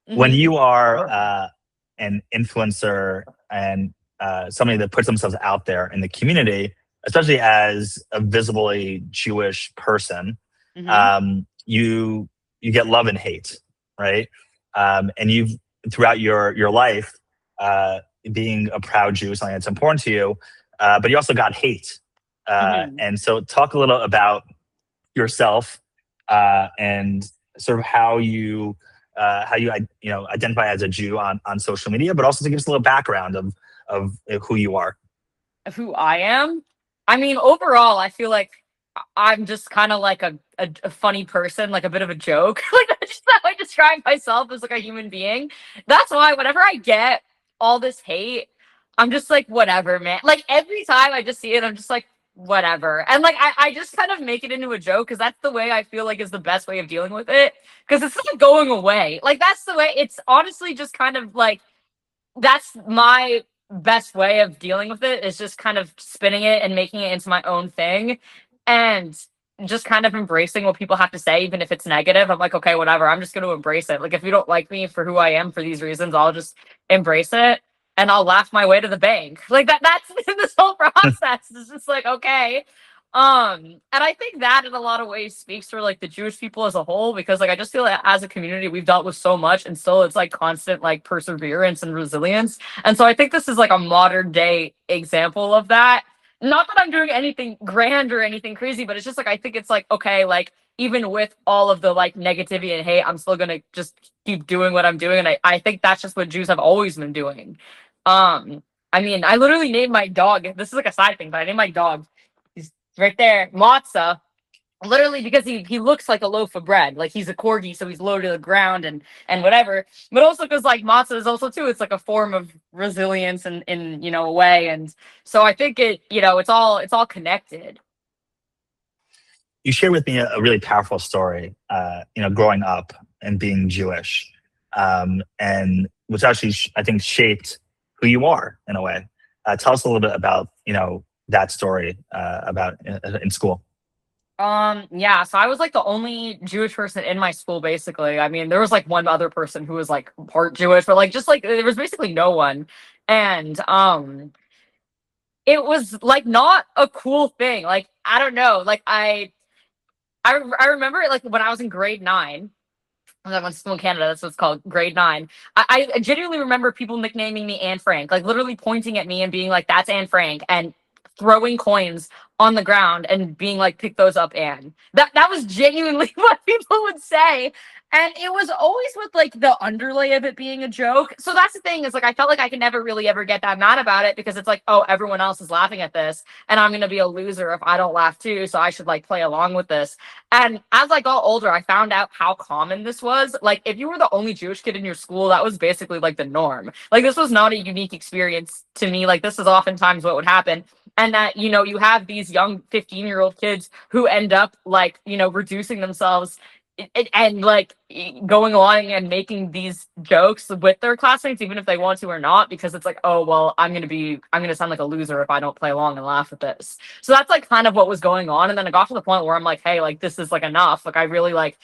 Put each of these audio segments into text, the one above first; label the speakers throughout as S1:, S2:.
S1: when
S2: Hmm.
S1: you are an influencer and somebody that puts themselves out there in the community, especially as a visibly Jewish person,
S2: Hmm.
S1: you get love and hate, right? And you've throughout your life, uh, being a proud Jew, something that's important to you, but you also got hate.
S2: Hmm.
S1: And so, talk a little about yourself and sort of how you identify as a Jew on social media, but also to give us a little background of who you are.
S2: Of who I am. I mean, overall, I feel like I'm just kind of like a funny person, like a bit of a joke. Like that's just how I describe myself as like a human being. That's why whenever I get all this hate, I'm just like, whatever, man. Like every time I just see it, I'm just like, whatever. And like I just kind of make it into a joke because that's the way I feel like is the best way of dealing with it. Because it's not going away. Like that's the way it's honestly just kind of like that's my best way of dealing with it is just kind of spinning it and making it into my own thing and just kind of embracing what people have to say even if it's negative. I'm like, okay, whatever, I'm just going to embrace it. Like if you don't like me for who I am for these reasons, I'll just embrace it and I'll laugh my way to the bank. Like that's this whole process. It's just like, okay. And I think that in a lot of ways speaks for like the Jewish people as a whole, because like I just feel like as a community we've dealt with so much and still it's like constant like perseverance and resilience. And so I think this is like a modern day example of that. Not that I'm doing anything grand or anything crazy, but it's just like I think it's like, okay, like even with all of the like negativity and hate, I'm still gonna just keep doing what I'm doing. And I think that's just what Jews have always been doing. Um, I mean, I literally named my dog. This is like a side thing, but I named my dog. He's right there, Matza, literally because he looks like a loaf of bread. Like he's a corgi, so he's low to the ground and whatever. But also because like matzah is also too, it's like a form of resilience and in a way. And so I think it's all connected.
S1: You shared with me a really powerful story, growing up and being Jewish, and which actually I think shaped who you are in a way. Tell us a little bit about that story about in school.
S2: Yeah, so I was like the only Jewish person in my school basically. I mean, there was like one other person who was like part Jewish, but like just like there was basically no one. And it was like not a cool thing. Like I don't know, like I remember it like when I was in grade 9. I went to school in Canada. That's what it's called, grade 9. I genuinely remember people nicknaming me Anne Frank, like literally pointing at me and being like, "That's Anne Frank," and throwing coins on the ground and being like, "Pick those up, Anne." That was genuinely what people would say, and it was always with like the underlay of it being a joke. So that's the thing is like I felt like I could never really ever get that mad about it because it's like, oh, everyone else is laughing at this, and I'm gonna be a loser if I don't laugh too. So I should like play along with this. And as I got older, I found out how common this was. Like, if you were the only Jewish kid in your school, that was basically like the norm. Like, this was not a unique experience to me. Like, this is oftentimes what would happen. And that, you have these young 15-year-old kids who end up like, reducing themselves and like going along and making these jokes with their classmates, even if they want to or not, because it's like, oh, well, I'm going to sound like a loser if I don't play along and laugh at this. So that's like kind of what was going on. And then it got to the point where I'm like, hey, like this is like enough. Like I really like,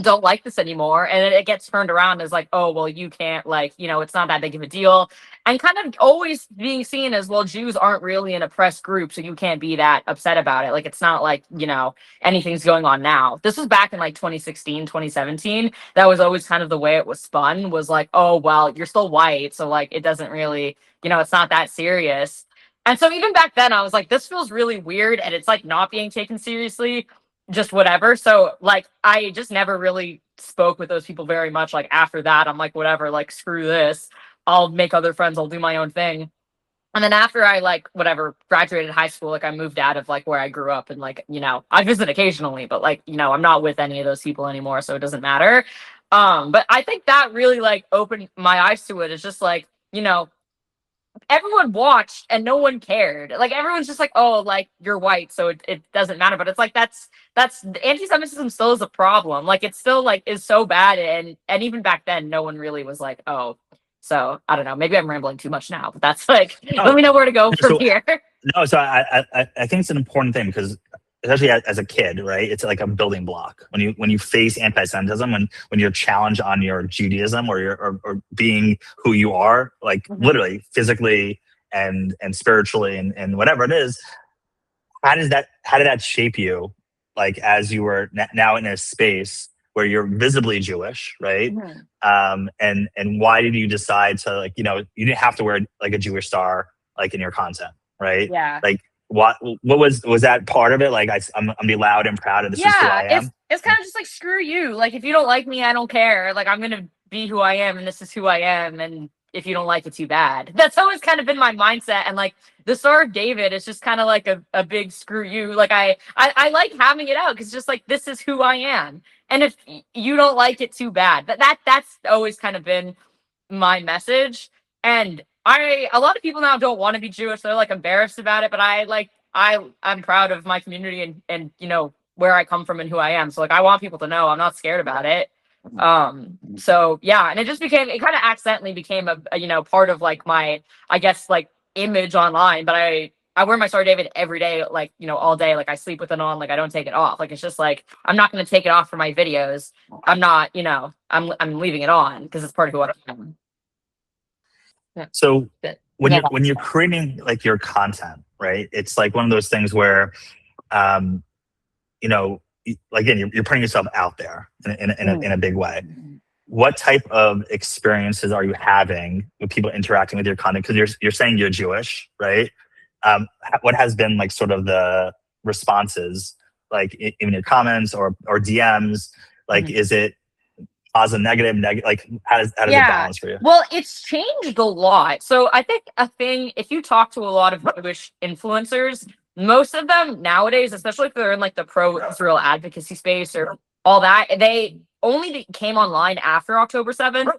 S2: don't like this anymore. And then it gets turned around as like, oh, well, you can't like, it's not that big of a deal. And kind of always being seen as, well, Jews aren't really an oppressed group, so you can't be that upset about it. Like it's not like, anything's going on now. This was back in like 2016, 2017. That was always kind of the way it was spun, was like, oh, well, you're still white. So like it doesn't really, it's not that serious. And so even back then, I was like, this feels really weird. And it's like not being taken seriously, just whatever. So like I just never really spoke with those people very much. Like after that, I'm like, whatever, like screw this. I'll make other friends, I'll do my own thing. And then after I like whatever graduated high school, like I moved out of like where I grew up and like, I visit occasionally, but like, I'm not with any of those people anymore, so it doesn't matter. But I think that really like opened my eyes to it. It's just like, everyone watched and no one cared. Like everyone's just like, oh, like you're white, so it doesn't matter. But it's like that's anti-Semitism still is a problem. Like it still like is so bad, and even back then, no one really was like, oh. So I don't know. Maybe I'm rambling too much now, but that's like, let
S1: No,
S2: me know where to go from
S1: so
S2: here.
S1: no, so I think it's an important thing because especially as a kid, right? It's like a building block when you face anti-Semitism, when you're challenged on your Judaism or being who you are, like literally physically and spiritually and whatever it is. How did that shape you, like as you were now in a space where you're visibly Jewish, right? And why did you decide to, like, you didn't have to wear like a Jewish star like in your content, right?
S2: Yeah.
S1: Like what was that part of it? Like I'm be loud and proud of this is who I am.
S2: It's kind of just like, screw you. Like, if you don't like me, I don't care. Like, I'm gonna be who I am, and this is who I am. And if you don't like it, too bad. That's always kind of been my mindset. And like the Star of David is just kind of like a big screw you. Like I like having it out because just like, this is who I am. And if you don't like it, too bad. But that's always kind of been my message. And a lot of people now don't want to be Jewish. They're like embarrassed about it, but I'm proud of my community and where I come from and who I am. So like, I want people to know I'm not scared about it. So yeah, and it kind of accidentally became a part of like my, I guess, like, image online. But I wear my Star David every day, like, all day. Like, I sleep with it on, like, I don't take it off. Like, it's just like, I'm not going to take it off for my videos. I'm not, I'm leaving it on because it's part of who I am.
S1: So when you're creating like your content, right? It's like one of those things where, again, you're putting yourself out there in a big way. What type of experiences are you having with people interacting with your content? Because you're saying you're Jewish, right? What has been like sort of the responses, like in your comments or DMs? Like, is it positive, negative? Like, how does it balance for you?
S2: Well, it's changed a lot. So I think if you talk to a lot of Jewish influencers, most of them nowadays, especially if they're in like the pro-Israel advocacy space or all that, they only came online after October 7th.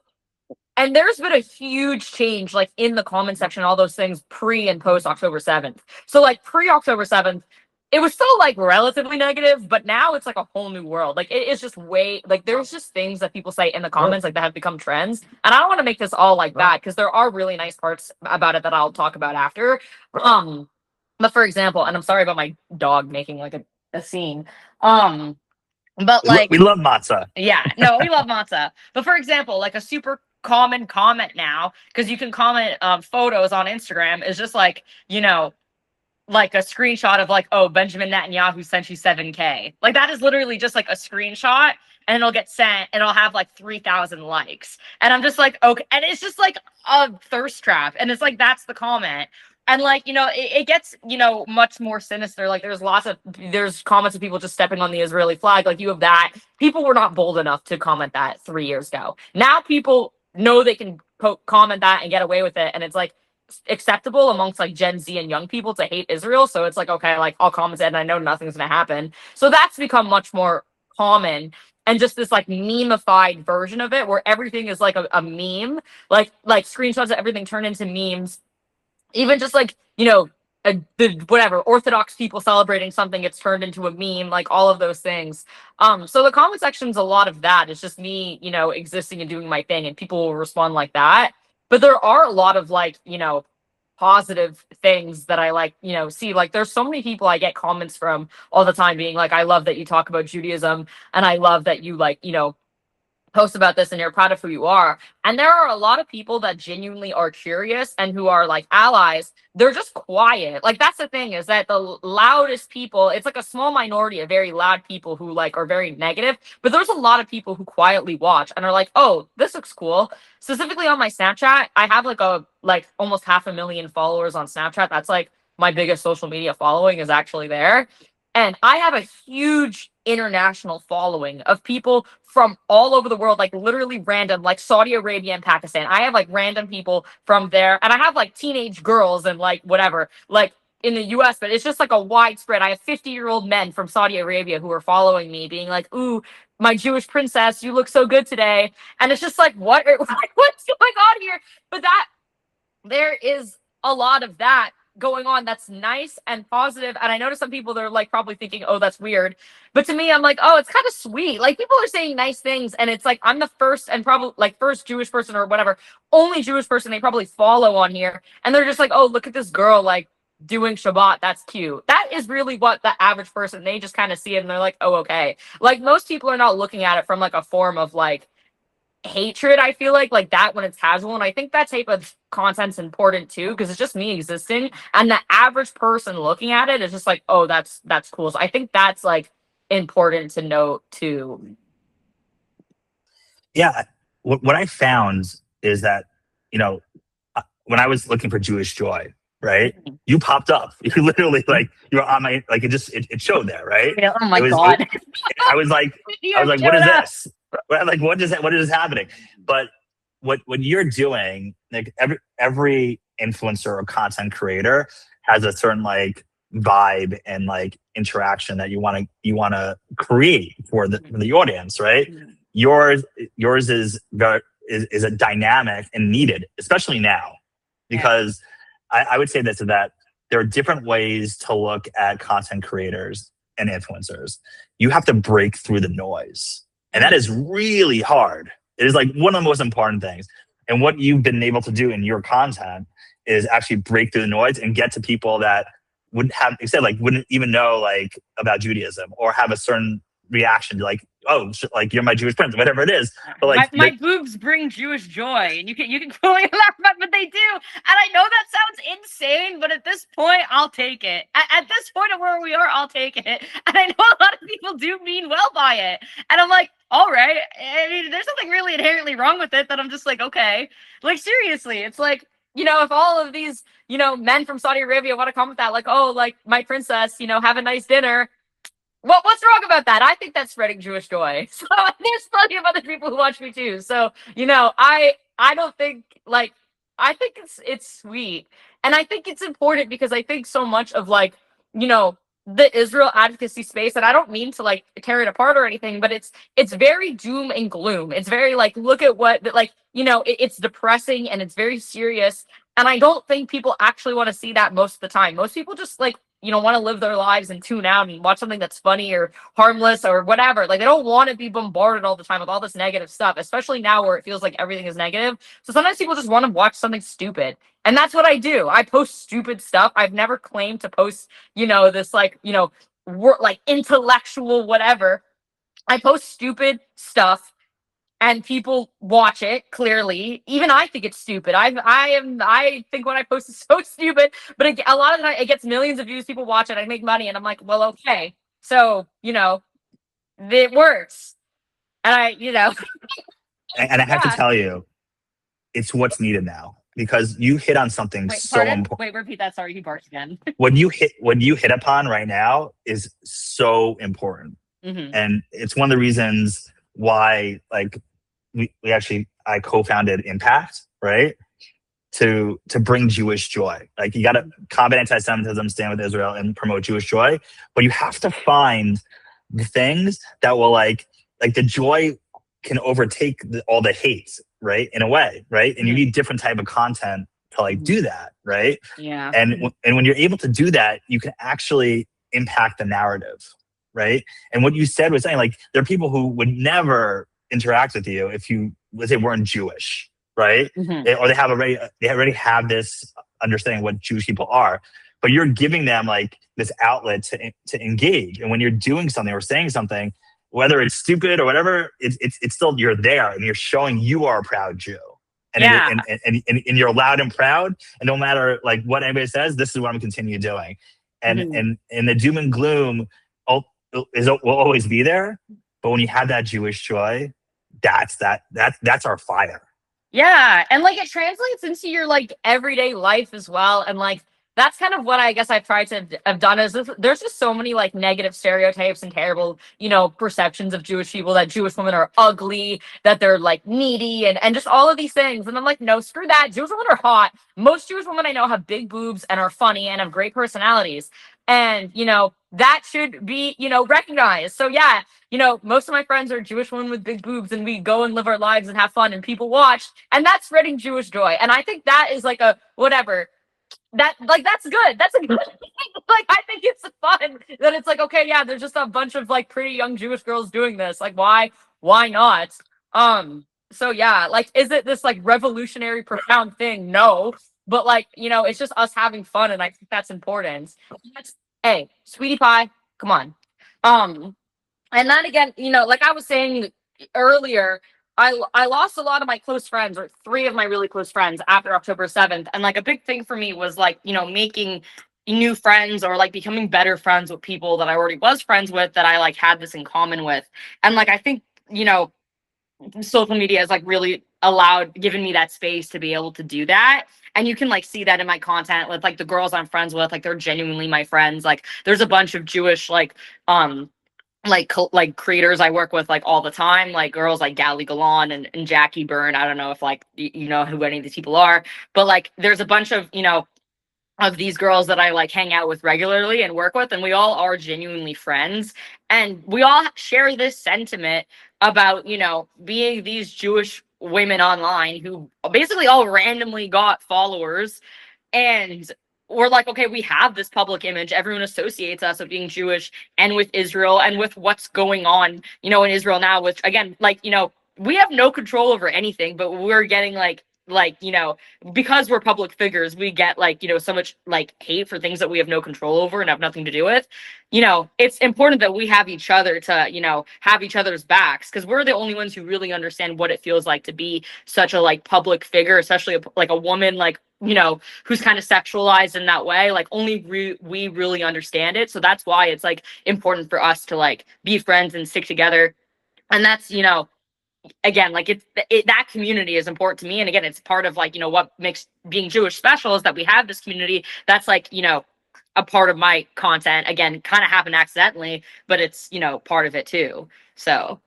S2: And there's been a huge change, like, in the comment section, all those things pre and post October 7th. So like, pre October 7th, it was still like relatively negative, but now it's like a whole new world. Like, it is just like, there's just things that people say in the comments, like, that have become trends. And I don't want to make this all like bad, because there are really nice parts about it that I'll talk about after. But for example, and I'm sorry about my dog making like a scene. But like,
S1: we love matzah.
S2: Yeah, no, we love matzah. But for example, like, a super common comment now, because you can comment photos on Instagram, is just like, like a screenshot of like, oh, Benjamin Netanyahu sent you 7K. Like, that is literally just like a screenshot, and it'll get sent and it'll have like 3,000 likes. And I'm just like, okay. And it's just like a thirst trap. And it's like, that's the comment. And like, it gets, much more sinister. Like, there's comments of people just stepping on the Israeli flag. Like, you have that. People were not bold enough to comment that 3 years ago. Now people know they can comment that and get away with it. And it's like acceptable amongst like Gen Z and young people to hate Israel. So it's like, okay, like, I'll comment it and I know nothing's going to happen. So that's become much more common. And just this like meme-ified version of it, where everything is like a meme, like screenshots of everything turn into memes. Even just like, the whatever Orthodox people celebrating something, it's turned into a meme, like all of those things. So the comment section's a lot of that. It's just me, existing and doing my thing, and people will respond like that. But there are a lot of like, positive things that I like, see. Like, there's so many people I get comments from all the time being like, I love that you talk about Judaism, and I love that you like, post about this and you're proud of who you are. And there are a lot of people that genuinely are curious and who are like allies. They're just quiet. Like, that's the thing, is that the loudest people, it's like a small minority of very loud people who like are very negative, but there's a lot of people who quietly watch and are like, oh, this looks cool. Specifically on my Snapchat, I have like almost 500,000 followers on Snapchat. That's like my biggest social media following is actually there. And I have a huge international following of people from all over the world, like literally random, like Saudi Arabia and Pakistan. I have like random people from there, and I have like teenage girls and like whatever, like in the US, but it's just like a widespread. I have 50-year-old men from Saudi Arabia who are following me, being like, ooh, my Jewish princess, you look so good today. And it's just like, what's going on here? But there is a lot of that going on that's nice and positive. And I notice some people, they're like probably thinking, oh, that's weird. But to me, I'm like, oh, it's kind of sweet. Like, people are saying nice things, and it's like, I'm the first and probably like first Jewish person or whatever, only Jewish person they probably follow on here. And they're just like, oh, look at this girl, like doing Shabbat, that's cute. That is really what the average person, they just kind of see it and they're like, oh, okay. Like most people are not looking at it from like a form of like hatred. I feel like that when it's casual, and I think that type of content's important too because it's just me existing, and the average person looking at it is just like, oh, that's cool. So I think that's like important to note too.
S1: Yeah. What I found is that, you know, when I was looking for Jewish joy, right? You popped up. You literally like you were on my like it showed there, right?
S2: Yeah, oh my
S1: It was.
S2: god.
S1: I was like, what is this? Like, what is happening? But what you're doing, like every influencer or content creator has a certain like vibe and like interaction that you want to create for the audience, right? Yours is a dynamic and needed, especially now, because I would say this is that there are different ways to look at content creators and influencers. You have to break through the noise, and that is really hard. It is like one of the most important things. And what you've been able to do in your content is actually break through the noise and get to people that wouldn't even know like about Judaism or have a certain reaction to like, oh, like you're my Jewish prince, whatever it is. But like
S3: my boobs bring Jewish joy, and you can clearly laugh about, but they do. And I know that sounds insane, but at this point, I'll take it. At this point of where we are, I'll take it. And I know a lot of people do mean well by it, and I'm like, all right. I mean, there's nothing really inherently wrong with it. That I'm just like, okay, like seriously, it's like, if all of these, men from Saudi Arabia want to come with that, like, oh, like my princess, have a nice dinner. What's wrong about that? I think that's spreading Jewish joy. So there's plenty of other people who watch me too. So, I don't think like I think it's sweet. And I think it's important because I think so much of like, the Israel advocacy space, and I don't mean to like tear it apart or anything, but it's very doom and gloom. It's very like, look at what like, it's depressing and it's very serious. And I don't think people actually want to see that most of the time. Most people just like, want to live their lives and tune out and watch something that's funny or harmless or whatever. Like they don't want to be bombarded all the time with all this negative stuff, especially now where it feels like everything is negative. So sometimes people just want to watch something stupid. And that's what I do. I post stupid stuff. I've never claimed to post, this like, like intellectual whatever. I post stupid stuff and people watch it. Clearly, even I think it's stupid. I think what I post is so stupid, but a lot of the time it gets millions of views. People watch it. I make money, and I'm like, well, okay, so it works, and
S1: and I have to tell you, it's what's needed now because you hit on something important.
S3: Wait, repeat that. Sorry, he barked again.
S1: What you hit upon right now is so important, and it's one of the reasons why like. I co-founded Impact, right? To bring Jewish joy. Like you got to combat anti-Semitism, stand with Israel, and promote Jewish joy. But you have to find the things that will like the joy can overtake all the hate, right? In a way, right? And you need different type of content to like do that, right?
S3: Yeah.
S1: And when you're able to do that, you can actually impact the narrative, right? And what you said was saying like there are people who would never interact with you if you, let's say, weren't Jewish, right? Or they already have this understanding of what Jewish people are, but you're giving them like this outlet to engage. And when you're doing something or saying something, whether it's stupid or whatever, it's still you're there and you're showing you are a proud Jew. And, and you're loud and proud, and no matter like what anybody says, this is what I'm continue doing. And the doom and gloom will always be there. But when you have that Jewish joy, that's our fire.
S2: Yeah, and like it translates into your like everyday life as well, and like that's kind of what I guess I've tried to have done is there's just so many like negative stereotypes and terrible, perceptions of Jewish people, that Jewish women are ugly, that they're like needy and just all of these things. And I'm like, no, screw that. Jewish women are hot. Most Jewish women I know have big boobs and are funny and have great personalities. And, that should be, recognized. So yeah, most of my friends are Jewish women with big boobs, and we go and live our lives and have fun and people watch, and that's spreading Jewish joy. And I think that is like a whatever. That's good. That's a good like I think it's fun that it's like, okay, yeah, there's just a bunch of like pretty young Jewish girls doing this. Like why not? So yeah, like is it this like revolutionary profound thing? No. but like, it's just us having fun, and I think that's important. That's, hey, sweetie pie, come on. And then again, like I was saying earlier, I lost a lot of my close friends, or three of my really close friends, after October 7th. And like a big thing for me was like, making new friends, or like becoming better friends with people that I already was friends with, that I like had this in common with. And like I think, social media has like really given me that space to be able to do that. And you can like see that in my content with like the girls I'm friends with, like they're genuinely my friends. Like there's a bunch of Jewish like creators I work with like all the time, like girls like Gally Galan and Jackie Byrne. I don't know if like you know who any of these people are, but like there's a bunch of of these girls that I like hang out with regularly and work with, and we all are genuinely friends, and we all share this sentiment about being these Jewish women online who basically all randomly got followers. And we're like, okay, we have this public image. Everyone associates us with being Jewish and with Israel and with what's going on, in Israel now, which again, like, we have no control over anything, but we're getting because we're public figures, we get like, so much like hate for things that we have no control over and have nothing to do with. It's important that we have each other to, have each other's backs, because we're the only ones who really understand what it feels like to be such a like public figure, especially like a woman, like, who's kind of sexualized in that way. Like only we really understand it. So that's why it's like important for us to like be friends and stick together. And that's, again, like that community is important to me. And again, it's part of like, what makes being Jewish special is that we have this community that's like, a part of my content. Again, kind of happened accidentally, but it's, part of it too.
S1: So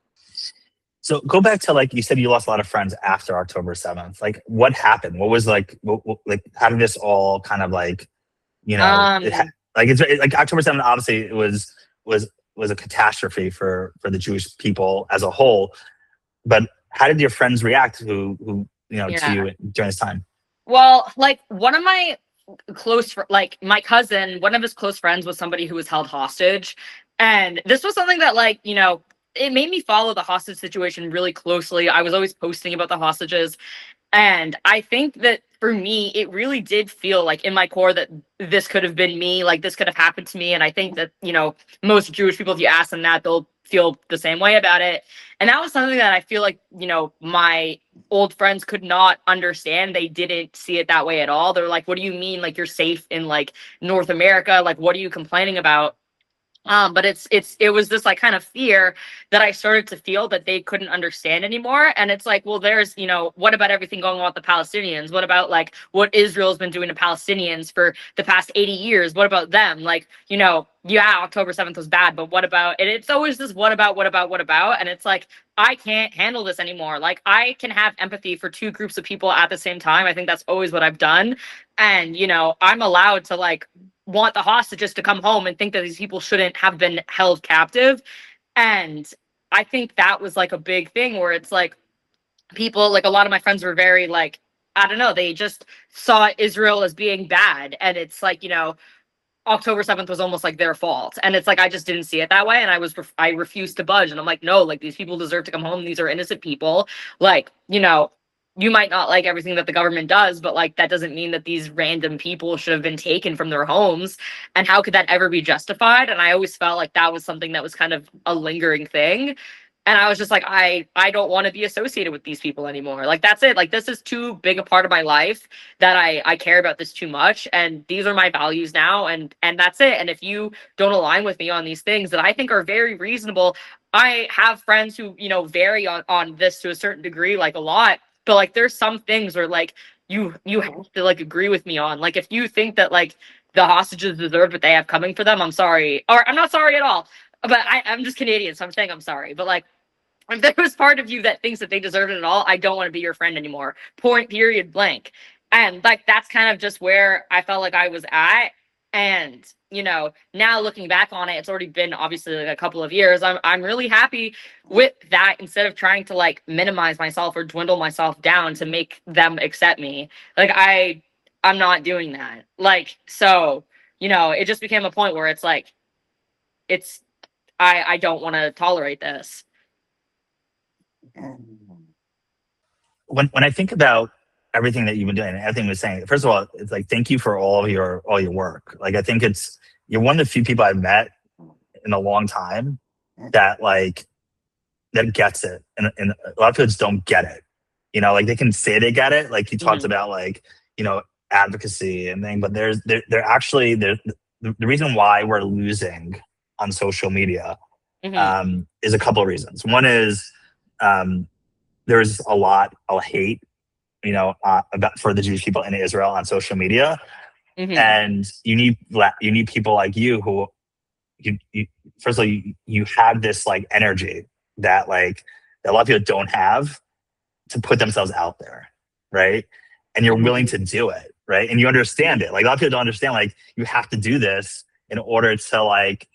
S1: go back to, like, you said you lost a lot of friends after October 7th. Like, what happened? What was like, like, how did this all kind of like, like like October 7th, obviously it was a catastrophe for the Jewish people as a whole. But how did your friends react who to you during this time?
S2: Well, like one of my like my cousin, one of his close friends was somebody who was held hostage. And this was something that like, it made me follow the hostage situation really closely. I was always posting about the hostages. And I think that for me, it really did feel like in my core that this could have been me, like this could have happened to me. And I think that, most Jewish people, if you ask them that, they'll feel the same way about it. And that was something that I feel like, my old friends could not understand. They didn't see it that way at all. They're like, what do you mean? Like, you're safe in like North America? Like, what are you complaining about? But it was this like kind of fear that I started to feel that they couldn't understand anymore. And it's like, well, there's, what about everything going on with the Palestinians? What about like what Israel's been doing to Palestinians for the past 80 years? What about them? Like, yeah, October 7th was bad, but what about it? It's always this what about? And it's like, I can't handle this anymore. Like, I can have empathy for two groups of people at the same time. I think that's always what I've done. And, I'm allowed to like want the hostages to come home and think that these people shouldn't have been held captive. And I think that was like a big thing where it's like people, like a lot of my friends were very like, I don't know, they just saw Israel as being bad. And it's like, October 7th was almost like their fault. And it's like, I just didn't see it that way. And I refused to budge. And I'm like, no, like these people deserve to come home. These are innocent people. Like, you might not like everything that the government does, but like that doesn't mean that these random people should have been taken from their homes. And how could that ever be justified? And I always felt like that was something that was kind of a lingering thing. And I was just like, I don't want to be associated with these people anymore. Like, that's it. Like, this is too big a part of my life that I care about this too much. And these are my values now. And that's it. And if you don't align with me on these things that I think are very reasonable, I have friends who, vary on this to a certain degree, like a lot. But like, there's some things where like you have to like agree with me on. Like, if you think that like the hostages deserve what they have coming for them, I'm sorry. Or I'm not sorry at all. But I'm just Canadian, so I'm saying I'm sorry. But like, if there was part of you that thinks that they deserve it at all, I don't want to be your friend anymore. Point, period, blank. And like, that's kind of just where I felt like I was at. And, now looking back on it, it's already been obviously like a couple of years. I'm really happy with that, instead of trying to like minimize myself or dwindle myself down to make them accept me. Like, I'm not doing that. Like, so, it just became a point where it's like, I don't want to tolerate this.
S1: When I think about everything that you've been doing and everything we're saying. First of all, it's like, thank you for all your work. Like, I think you're one of the few people I've met in a long time that gets it. And a lot of people just don't get it. You know, like they can say they get it. Like he talked about like, you know, advocacy and thing, but they're actually, the reason why we're losing on social media is a couple of reasons. One is there's a lot of hate, you know, about for the Jewish people in Israel on social media, and you need people like you who you first of all you have this like energy that like that a lot of people don't have to put themselves out there, right? And you're willing to do it, right? And you understand it. Like a lot of people don't understand, like you have to do this in order to like,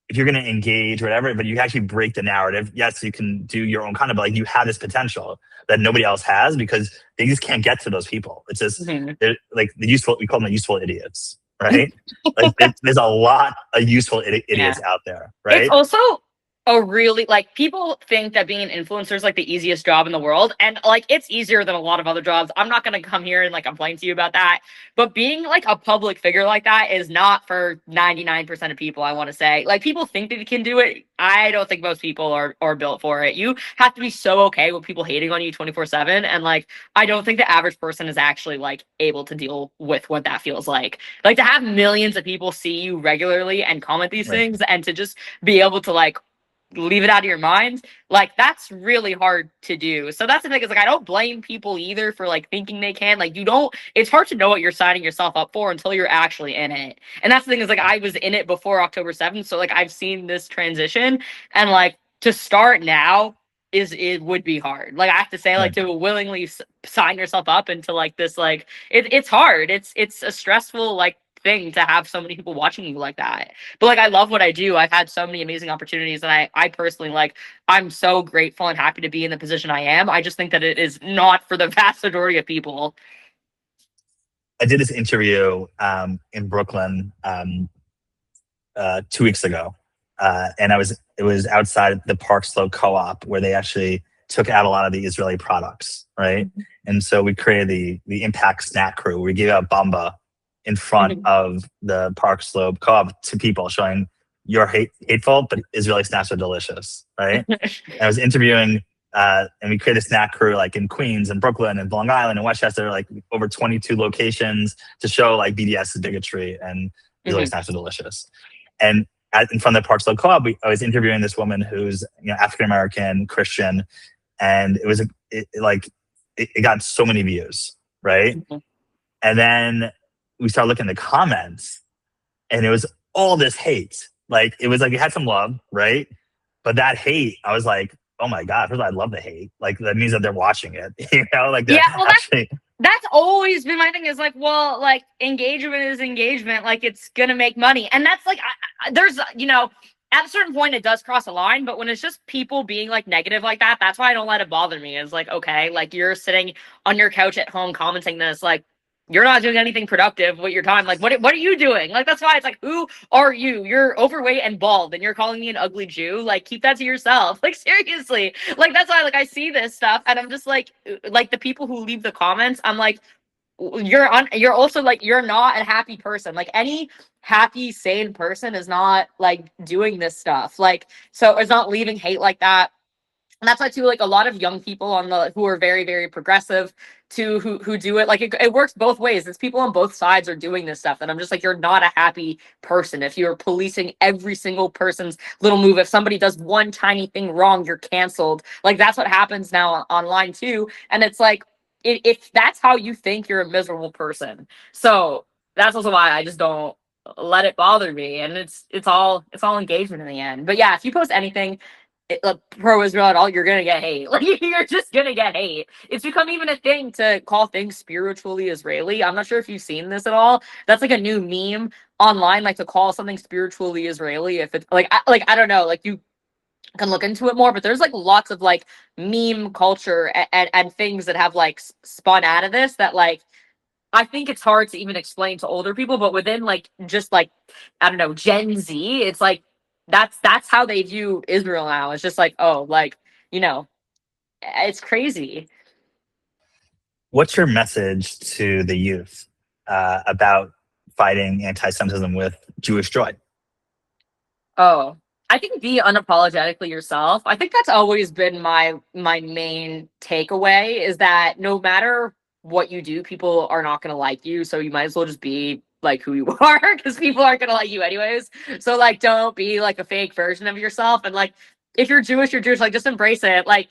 S1: if you're going to engage or whatever, but you actually break the narrative. Yes, you can do your own content, but like you have this potential that nobody else has because they just can't get to those people. It's just they're like we call them the useful idiots, right? Like there's a lot of useful idiots out there, right?
S2: It's also a really, like, people think that being an influencer is like the easiest job in the world, and like it's easier than a lot of other jobs. I'm not going to come here and like complain to you about that, but being like a public figure like that is not for 99% of people. I want to say, like, people think that they can do it. I don't think most people are built for it. You have to be so okay with people hating on you 24/7, and like I don't think the average person is actually like able to deal with what that feels like to have millions of people see you regularly and comment these things, and to just be able to like leave it out of your mind, like that's really hard to do. So that's the thing, is like I don't blame people either for like thinking they can. Like you don't, it's hard to know what you're signing yourself up for until you're actually in it. And that's the thing, is like I was in it before October 7th, so like I've seen this transition, and like to start now it would be hard. Like I have to say, like to willingly sign yourself up into like this, like it's hard. It's a stressful like thing to have so many people watching you like that. But like I love what I do. I've had so many amazing opportunities, and I personally like, I'm so grateful and happy to be in the position I am. I just think that it is not for the vast majority of people.
S1: I did this interview in Brooklyn 2 weeks ago, and it was outside the Park Slope Co-op, where they actually took out a lot of the Israeli products, right? And so we created the Impact Snack Crew. We gave out bamba in front of the Park Slope Co-op to people, showing you're hateful, but Israeli snacks are delicious, right? And I was interviewing, and we created a snack crew like in Queens and Brooklyn and Long Island and Westchester, like over 22 locations, to show like BDS is bigotry and Israeli snacks are delicious. And in front of the Park Slope Co-op, I was interviewing this woman who's, you know, African American Christian, and it got so many views, right? And then we started looking at the comments, and it was all this hate. Like it was like it had some love, right? But that hate, I was like, oh my God, first of all, I love the hate. Like that means that they're watching it, you know? Like
S2: that's always been my thing, is like, well, like engagement is engagement, like it's gonna make money. And that's like, there's, you know, at a certain point it does cross a line, but when it's just people being like negative like that, that's why I don't let it bother me. It's like, okay, like you're sitting on your couch at home commenting this, like you're not doing anything productive with your time. Like, what are you doing? Like, that's why it's like, who are you? You're overweight and bald, and you're calling me an ugly Jew. Like, keep that to yourself. Like, seriously. Like, that's why, like, I see this stuff, and I'm just like the people who leave the comments, I'm like, you're also like, you're not a happy person. Like, any happy, sane person is not like doing this stuff. Like, so it's not leaving hate like that. And that's why too, like a lot of young people who are very, very progressive too, who do it, like it works both ways. It's people on both sides are doing this stuff. And I'm just like, you're not a happy person if you're policing every single person's little move. If somebody does one tiny thing wrong, you're canceled. Like that's what happens now online too. And it's like, if that's how you think, you're a miserable person. So that's also why I just don't let it bother me. And it's all engagement in the end. But yeah, if you post anything pro-Israel at all, you're gonna get hate. Like you're just gonna get hate. It's become even a thing to call things spiritually Israeli. I'm not sure if you've seen this at all. That's like a new meme online, like to call something spiritually Israeli. If it's like I don't know, like you can look into it more, but there's like lots of like meme culture and things that have like spun out of this that like I think it's hard to even explain to older people, but within like just like I don't know, Gen Z, it's like that's how they view Israel now. It's just like, oh, like, you know, it's crazy.
S1: What's your message to the youth about fighting anti-Semitism with Jewish joy?
S2: Oh, I think be unapologetically yourself. I think that's always been my main takeaway is that no matter what you do, people are not going to like you. So you might as well just be like who you are because people aren't going to like you anyways. So like, don't be like a fake version of yourself. And like, if you're Jewish, you're Jewish. Like, just embrace it. Like,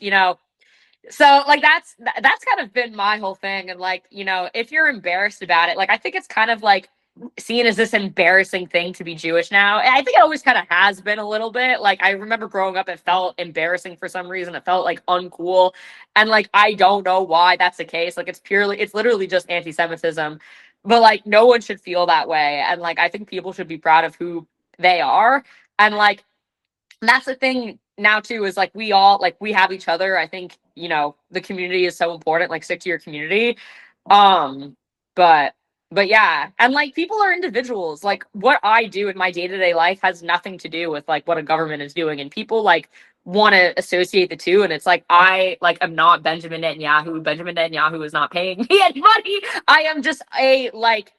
S2: so like that's kind of been my whole thing. And like, if you're embarrassed about it, like I think it's kind of like seen as this embarrassing thing to be Jewish now. And I think it always kind of has been a little bit. Like I remember growing up, it felt embarrassing for some reason. It felt like uncool. And like I don't know why that's the case. Like it's literally just anti-Semitism. But like no one should feel that way. And like I think people should be proud of who they are. And like that's the thing now too is like we all like we have each other. I think the community is so important. Like stick to your community. um but yeah, and like people are individuals. Like what I do in my day-to-day life has nothing to do with like what a government is doing, and people like want to associate the two. And it's like I like am not Benjamin Netanyahu is not paying me any money. I am just a like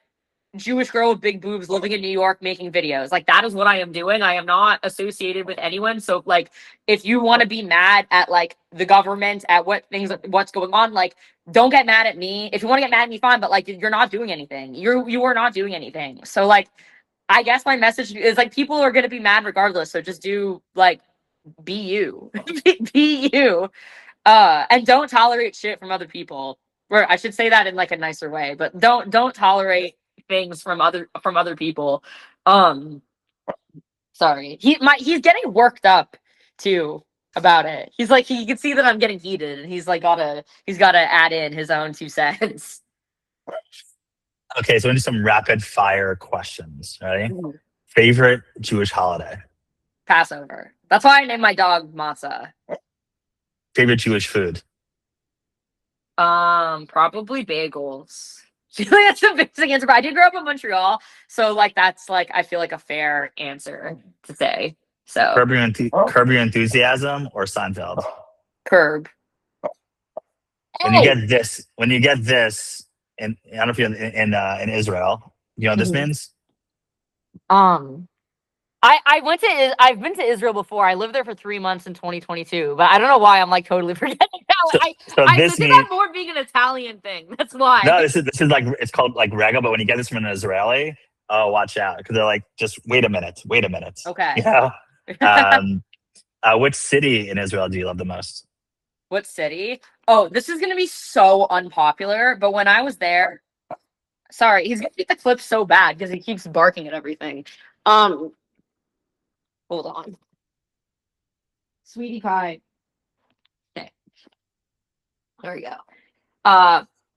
S2: Jewish girl with big boobs living in New York making videos. Like that is what I am doing. I am not associated with anyone. So like if you want to be mad at like the government, at what's going on, like don't get mad at me. If you want to get mad at me, fine, but like you're not doing anything. You are not doing anything. So like I guess my message is like people are gonna be mad regardless. So just do like be you. Be you. And don't tolerate shit from other people. Or I should say that in like a nicer way, but don't tolerate things from other people. Um Sorry. He's getting worked up too about it. He's like he can see that I'm getting heated and he's gotta add in his own 2 cents.
S1: Okay, so into some rapid fire questions. Ready? Favorite Jewish holiday?
S2: Passover. That's why I named my dog Matzah.
S1: Favorite Jewish food?
S2: Probably bagels. That's a basic answer, but I did grow up in Montreal, so like that's like I feel like a fair answer to say. So
S1: Curb Your Enthusiasm or Seinfeld?
S2: curb.
S1: When you get this, and I don't know if you're in Israel, you know what this
S2: Mhm.
S1: means?
S2: I've been to Israel before. I lived there for 3 months in 2022, but I don't know why I'm like totally forgetting that.
S1: So
S2: I
S1: this
S2: think
S1: means
S2: I'm more being an Italian thing. That's why.
S1: no. This is like it's called like regal, but when you get this from an Israeli, oh, watch out because they're like, just wait a minute.
S2: Okay.
S1: Yeah. Which city in Israel do you love the most?
S2: What city? Oh, this is gonna be so unpopular, but when I was there, sorry, he's gonna get the clip so bad because he keeps barking at everything. Hold on. Sweetie pie. Okay. There we go.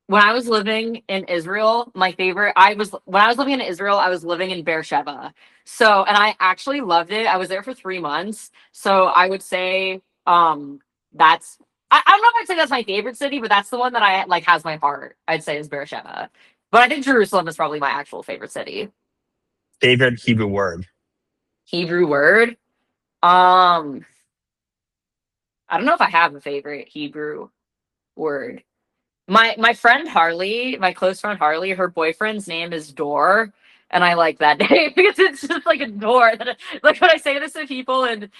S2: When I was living in Israel, when I was living in Israel, I was living in Beersheba. So, and I actually loved it. I was there for 3 months. So I would say, that's, I don't know if I'd say that's my favorite city, but that's the one that I like has my heart. I'd say is Beersheba. But I think Jerusalem is probably my actual favorite city.
S1: Favorite Hebrew word?
S2: Hebrew word. I don't know if I have a favorite Hebrew word. My friend Harley, my close friend Harley, her boyfriend's name is Door, and I like that name because it's just like a door. Like when I say this to people in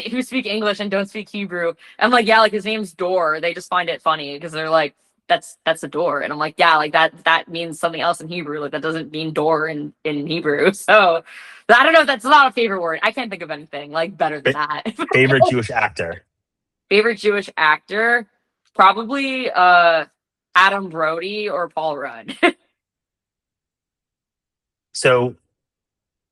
S2: who speak English and don't speak Hebrew, I'm like, yeah, like his name's Door. They just find it funny because they're like, that's a door, and I'm like, yeah, like that means something else in Hebrew. Like that doesn't mean door in Hebrew. So I don't know if that's not a favorite word. I can't think of anything like better than that.
S1: Favorite Jewish actor?
S2: Favorite Jewish actor, probably Adam Brody or Paul Rudd.
S1: So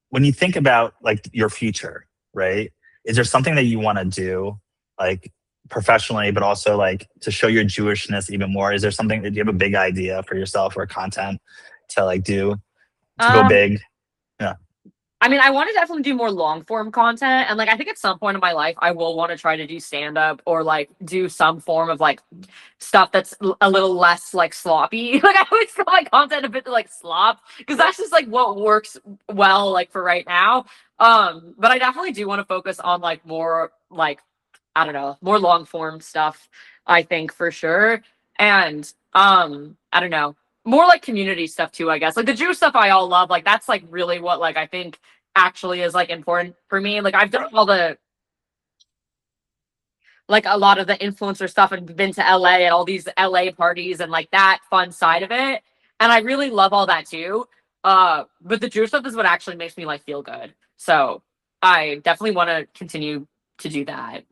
S1: when you think about like your future, right? Is there something that you want to do, like professionally, but also like to show your Jewishness even more? Is there something that you have a big idea for yourself or content to like do to go big? Yeah.
S2: I mean, I want to definitely do more long form content. And like, I think at some point in my life, I will want to try to do stand up or like do some form of like stuff that's a little less like sloppy. Like, I always call my content a bit like slop because that's just like what works well, like for right now. But I definitely do want to focus on like more like, I don't know, more long form stuff, I think for sure. And I don't know, more like community stuff too, I guess. Like the Jewish stuff I all love. Like that's like really what like I think actually is like important for me. Like I've done all the like a lot of the influencer stuff and been to LA and all these LA parties and like that fun side of it. And I really love all that too. But the Jewish stuff is what actually makes me like feel good. So I definitely want to continue to do that.